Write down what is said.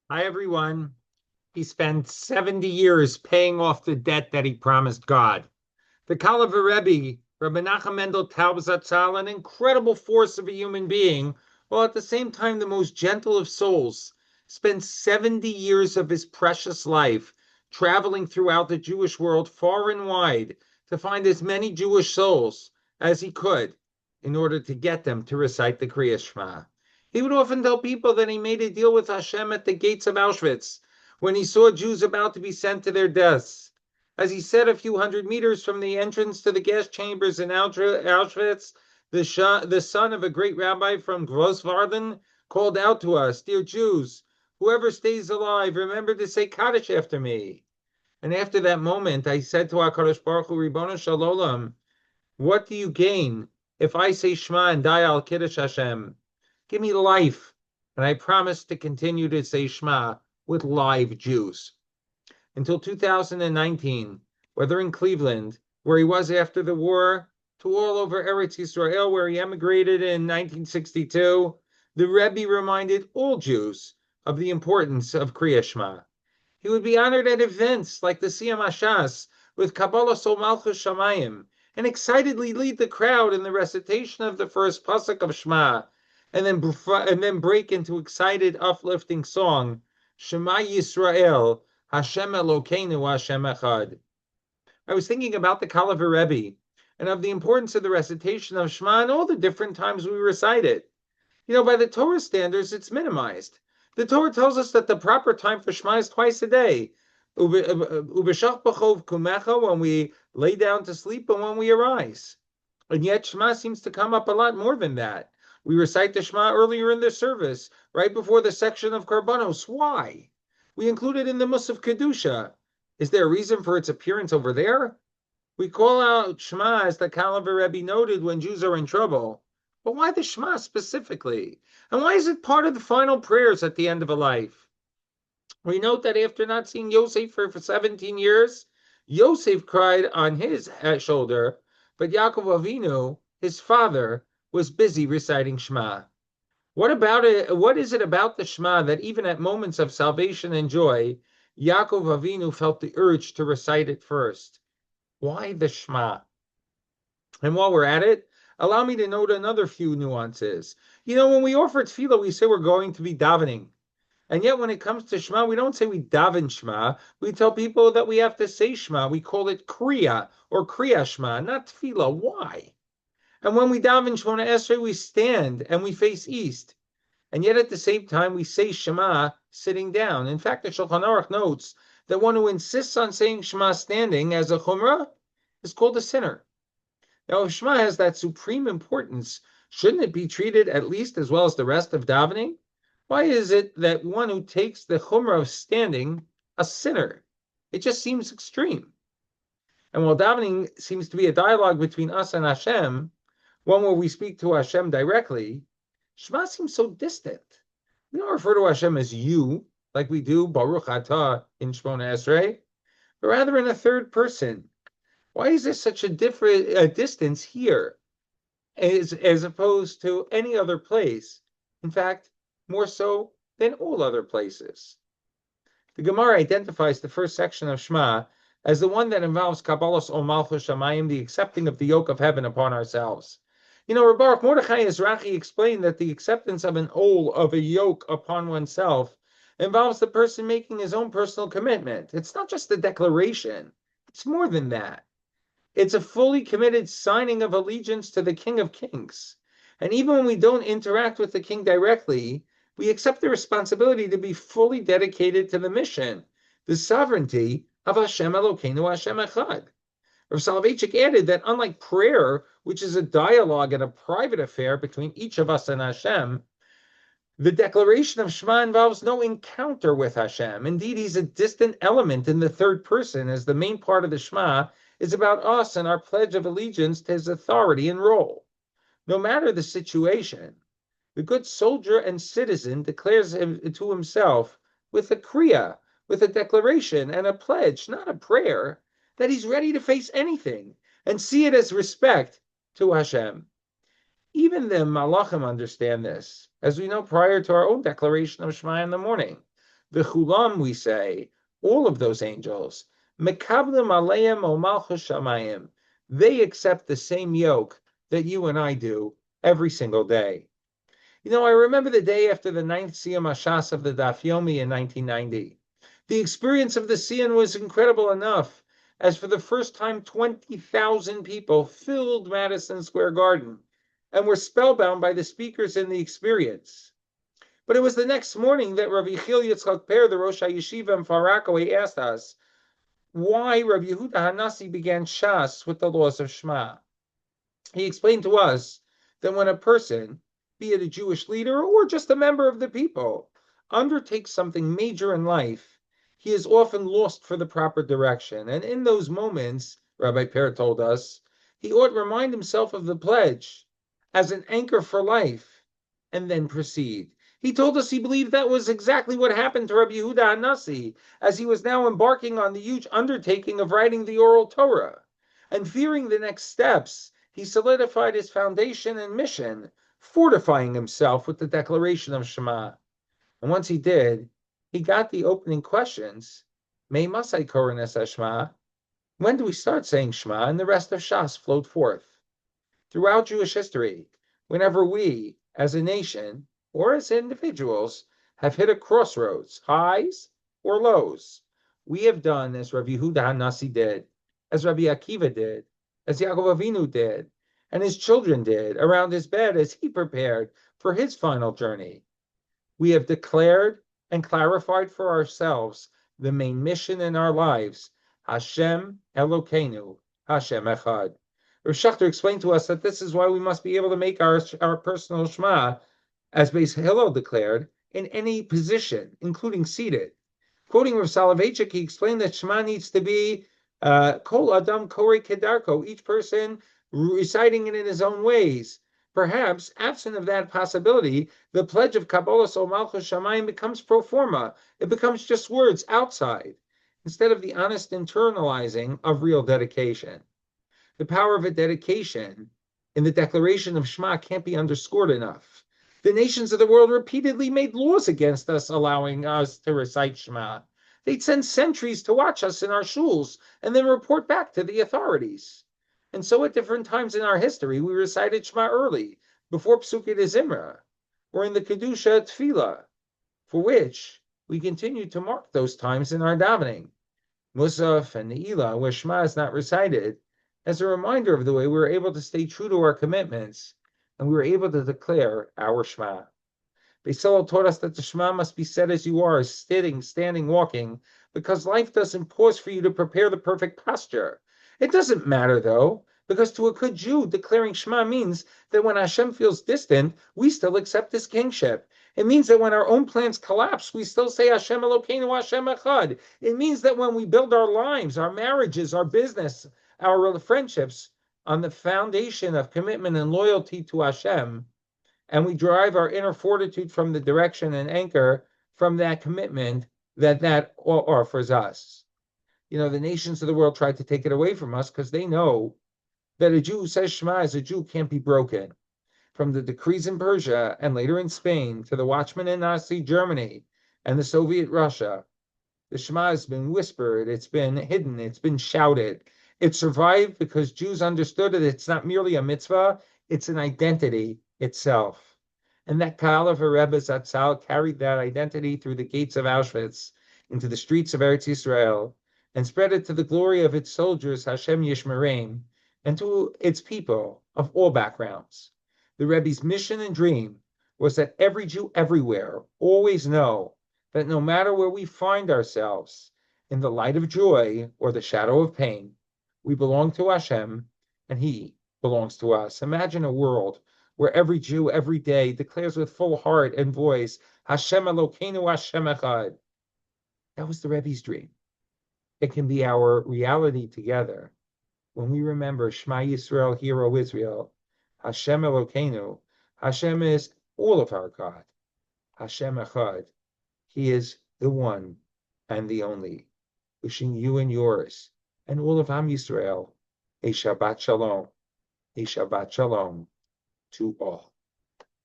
Hi, everyone. He spent 70 years paying off the debt that he promised God. The Kalavar Rebbe, Rabbi Nachum Mendel Taub Zatzal, an incredible force of a human being, while at the same time the most gentle of souls, spent 70 years of his precious life traveling throughout the Jewish world far and wide to find as many Jewish souls as he could in order to get them to recite the Kriya Shema. He would often tell people that he made a deal with Hashem at the gates of Auschwitz when he saw Jews about to be sent to their deaths. As he said a few hundred meters from the entrance to the gas chambers in Auschwitz, the son of a great rabbi from Grosswarden called out to us, "Dear Jews, whoever stays alive, remember to say Kaddish after me." And after that moment, I said to HaKadosh Baruch Hu, Ribono Shel Olam, what do you gain if I say Shema and die al Kiddush Hashem? Give me life, and I promise to continue to say Shema with live Jews. Until 2019, whether in Cleveland, where he was after the war, to all over Eretz Yisrael, where he emigrated in 1962, the Rebbe reminded all Jews of the importance of Kriya Shema. He would be honored at events like the Siyam Hashas with Kabbalah Sol Malchus Shamayim, and excitedly lead the crowd in the recitation of the first pasuk of Shema, and then break into excited, uplifting song, Shema Yisrael, Hashem Elokeinu, Hashem Echad. I was thinking about the Kalavar Rebbe and of the importance of the recitation of Shema and all the different times we recite it. By the Torah standards, it's minimized. The Torah tells us that the proper time for Shema is twice a day. Ubeshach b'chov kumecha, when we lay down to sleep and when we arise. And yet Shema seems to come up a lot more than that. We recite the Shema earlier in the service, right before the section of Karbanos. Why? We include it in the Musaf Kedusha. Is there a reason for its appearance over there? We call out Shema, as the Kalavar Rebbe noted, when Jews are in trouble. But why the Shema specifically? And why is it part of the final prayers at the end of a life? We note that after not seeing Yosef for 17 years, Yosef cried on his shoulder, but Yaakov Avinu, his father, was busy reciting Shema. What about it? What is it about the Shema that even at moments of salvation and joy, Yaakov Avinu felt the urge to recite it first? Why the Shema? And while we're at it, allow me to note another few nuances. When we offer tefillah, we say we're going to be davening. And yet when it comes to Shema, we don't say we daven Shema. We tell people that we have to say Shema. We call it Kriya or Kriya Shema, not tefillah. Why? And when we daven Shemona Esrei, we stand and we face east. And yet at the same time, we say Shema sitting down. In fact, the Shulchan Aruch notes that one who insists on saying Shema standing as a chumrah is called a sinner. Now, if Shema has that supreme importance, shouldn't it be treated at least as well as the rest of davening? Why is it that one who takes the chumrah of standing a sinner? It just seems extreme. And while davening seems to be a dialogue between us and Hashem, one where we speak to Hashem directly, Shema seems so distant. We don't refer to Hashem as you, like we do Baruch Atah in Shemona Esrei, but rather in a third person. Why is there such a distance here as opposed to any other place? In fact, more so than all other places. The Gemara identifies the first section of Shema as the one that involves Kabbalas Ol Malchus Shamayim, the accepting of the yoke of heaven upon ourselves. Rabbi Baruch Mordechai Ezrachi explained that the acceptance of a yoke upon oneself involves the person making his own personal commitment. It's not just a declaration. It's more than that. It's a fully committed signing of allegiance to the King of Kings. And even when we don't interact with the King directly, we accept the responsibility to be fully dedicated to the mission, the sovereignty of Hashem Elokeinu, Hashem Echad. Rav Soloveitchik added that unlike prayer, which is a dialogue and a private affair between each of us and Hashem, the declaration of Shema involves no encounter with Hashem. Indeed, he's a distant element in the third person, as the main part of the Shema is about us and our pledge of allegiance to his authority and role. No matter the situation, the good soldier and citizen declares to himself with a kriya, with a declaration and a pledge, not a prayer, that he's ready to face anything and see it as respect to Hashem. Even the Malachim understand this, as we know prior to our own declaration of Shema in the morning. The chulam, we say, all of those angels, mekablim aleim o malchus shamayim, they accept the same yoke that you and I do every single day. I remember the day after the ninth Siyum Hashas of the Daf Yomi in 1990. The experience of the Siyum was incredible enough, as for the first time 20,000 people filled Madison Square Garden and were spellbound by the speakers and the experience. But it was the next morning that Rabbi Yechiel Yitzchak Per, the Rosh HaYeshiva in Farakaway, asked us why Rabbi Yehuda Hanassi began Shas with the laws of Shema. He explained to us that when a person, be it a Jewish leader or just a member of the people, undertakes something major in life, he is often lost for the proper direction. And in those moments, Rabbi Per told us, he ought to remind himself of the pledge as an anchor for life and then proceed. He told us he believed that was exactly what happened to Rabbi Yehuda Hanassi as he was now embarking on the huge undertaking of writing the oral Torah. And fearing the next steps, he solidified his foundation and mission, fortifying himself with the declaration of Shema. And once he did, he got the opening questions. Mei masai korin es Shema? When do we start saying Shema? And the rest of Shas flowed forth. Throughout Jewish history, whenever we, as a nation, or as individuals, have hit a crossroads, highs or lows, we have done as Rabbi Yehuda Hanassi did, as Rabbi Akiva did, as Yaakov Avinu did, and his children did around his bed as he prepared for his final journey. We have declared and clarified for ourselves the main mission in our lives, Hashem Elokeinu, Hashem Echad. Rav Schachter explained to us that this is why we must be able to make our personal Shema, as Beis Hillel declared, in any position, including seated. Quoting Rav Soloveitchik, he explained that Shema needs to be Kol Adam Korei Kedarko, each person reciting it in his own ways. Perhaps, absent of that possibility, the pledge of Kabbalah Sol Malchus Shamayim becomes pro forma. It becomes just words outside, instead of the honest internalizing of real dedication. The power of a dedication in the declaration of Shema can't be underscored enough. The nations of the world repeatedly made laws against us, allowing us to recite Shema. They'd send sentries to watch us in our shuls and then report back to the authorities. And so at different times in our history, we recited Shema early, before Psukei de Zimra, or in the Kedusha Tefillah, for which we continue to mark those times in our davening. Musaf and Ne'ilah, where Shema is not recited, as a reminder of the way we were able to stay true to our commitments, and we were able to declare our Shema. Beis Hillel taught us that the Shema must be said as you are, sitting, standing, walking, because life doesn't pause for you to prepare the perfect posture. It doesn't matter, though, because to a good Jew, declaring Shema means that when Hashem feels distant, we still accept his kingship. It means that when our own plans collapse, we still say Hashem Elokeinu, Hashem Echad. It means that when we build our lives, our marriages, our business, our friendships on the foundation of commitment and loyalty to Hashem, and we derive our inner fortitude from the direction and anchor from that commitment that offers us. The nations of the world tried to take it away from us because they know that a Jew who says Shema as a Jew can't be broken. From the decrees in Persia and later in Spain to the watchmen in Nazi Germany and the Soviet Russia, the Shema has been whispered, it's been hidden, it's been shouted. It survived because Jews understood that it's not merely a mitzvah, it's an identity itself. And that Ka'al of Rebbe Zatzal carried that identity through the gates of Auschwitz into the streets of Eretz Yisrael and spread it to the glory of its soldiers, Hashem Yishmereim, and to its people of all backgrounds. The Rebbe's mission and dream was that every Jew everywhere always know that no matter where we find ourselves, in the light of joy or the shadow of pain, we belong to Hashem and He belongs to us. Imagine a world where every Jew every day declares with full heart and voice, Hashem Elokeinu, Hashem Echad. That was the Rebbe's dream. It can be our reality together when we remember Shema Yisrael, Hear O Israel, Hashem Elokeinu. Hashem is all of our God. Hashem Echad. He is the one and the only. Wishing you and yours and all of Am Yisrael a Shabbat Shalom to all.